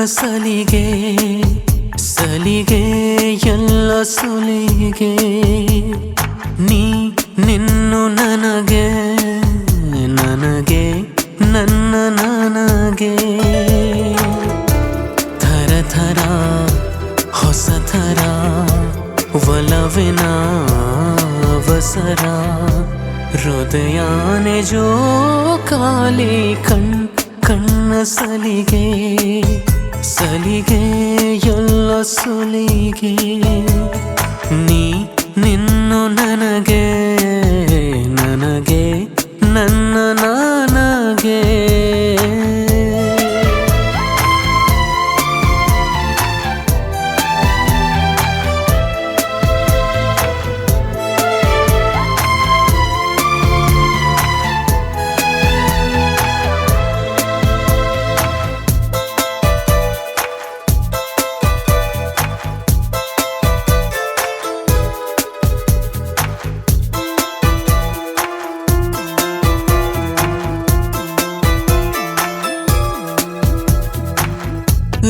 ಸಲಿಗೆ ಸಲಿಗೆ ಎಲ್ಲ ಸುಲಿಗೆ ನೀ ನಿನ್ನು ನನಗೆ ನನಗೆ ನನ್ನ ನನಗೆ ಥರ ಥರ ಹೊಸ ಥರ ಒಲವಿನ ಅವಸರ ಹೃದಯಾನೆ ಜೋಕಾಲಿ ಕಣ್ಣ ಸಲಿಗೆ ಸಲಿಗೆ ಎಲ್ಲ ಸುಲಿಗೆ ನೀ ನಿನ್ನು ನನಗೆ ನನಗೆ ನನ್ನ ನನಗೆ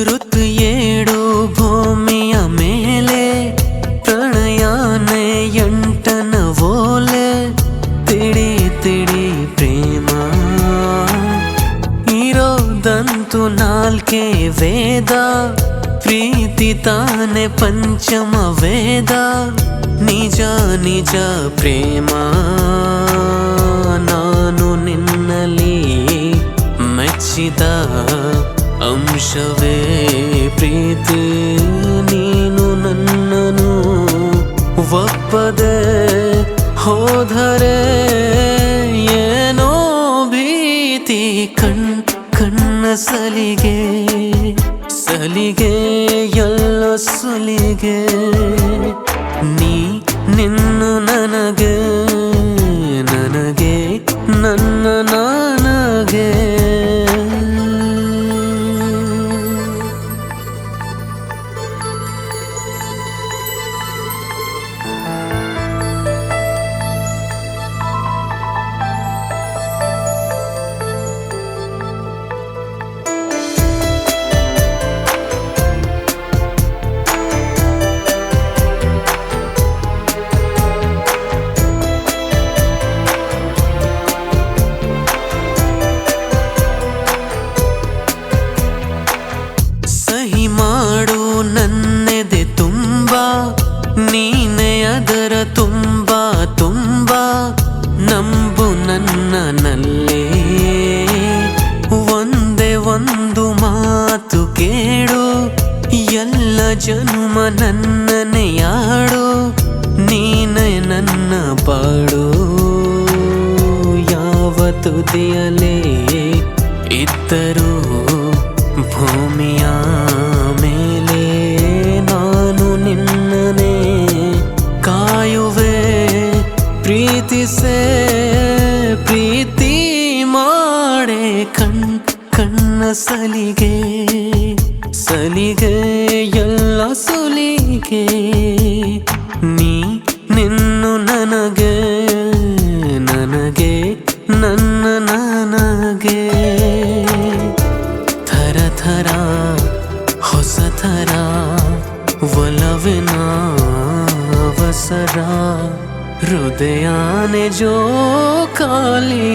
ಋತು ಏಳು ಭೂಮಿಯ ಮೇಲೆ ಪ್ರಣಯನೇ ಎಂಟನ ಓಲೆ ತಿಳಿ ತಿಳಿ ಪ್ರೇಮ ಇರೋದಂತೂ ನಾಲ್ಕೇ ವೇದ ಪ್ರೀತಿ ತಾನೆ ಪಂಚಮ ವೇದ ನಿಜ ನಿಜ ಪ್ರೇಮ ನಾನು ನಿನ್ನಲ್ಲಿ ಮೆಚ್ಚಿದ ಅಂಶವೇ ಪ್ರೀತಿ ನೀನು ನನ್ನನು ಒಪ್ಪದೆ ಹೋದರೆ ಏನೋ ಭೀತಿ ಕಣ್ಣ ಸಲಿಗೆ ಸಲಿಗೆ ಎಲ್ಲ ಸುಲಿಗೆ ನೀ ನಿನ್ನು ನನಗೆ ನನಗೆ ನನ್ನ ನನಗೆ ಮಾಡು ನನ್ನೆದೆ ತುಂಬ ನೀನೆ ಅದರ ತುಂಬ ತುಂಬ ನಂಬು ನನ್ನಲ್ಲೇ ಒಂದೇ ಒಂದು ಮಾತು ಕೇಳು ಎಲ್ಲ ಜನ್ಮ ನನ್ನನೆಯಾಡು ನೀನೆ ನನ್ನ ಪಾಡು ಯಾವ ತುದಿಯಲೇ ಇದ್ದರೂ ಭೂಮಿಯ ಮೇಲೆ ನಾನು ನಿನ್ನನೆ ಕಾಯುವೆ ಪ್ರೀತಿಸೆ ಪ್ರೀತಿ ಮಾಡೆ ಕಣ್ಣ ಸಲಿಗೆ ಸಲಿಗೆ ಎಲ್ಲ ಸುಲಿಗೆ ನೀ ನಿನ್ನು ನನಗೆ ನನಗೆ ನನ್ನ ನನಗೆ ಥರ ಥರ ಹೊಸ ಥರ ಒಲವಿನ ಅವಸರ ಹೃದಯಾನೆ ಜೋಕಾಲಿ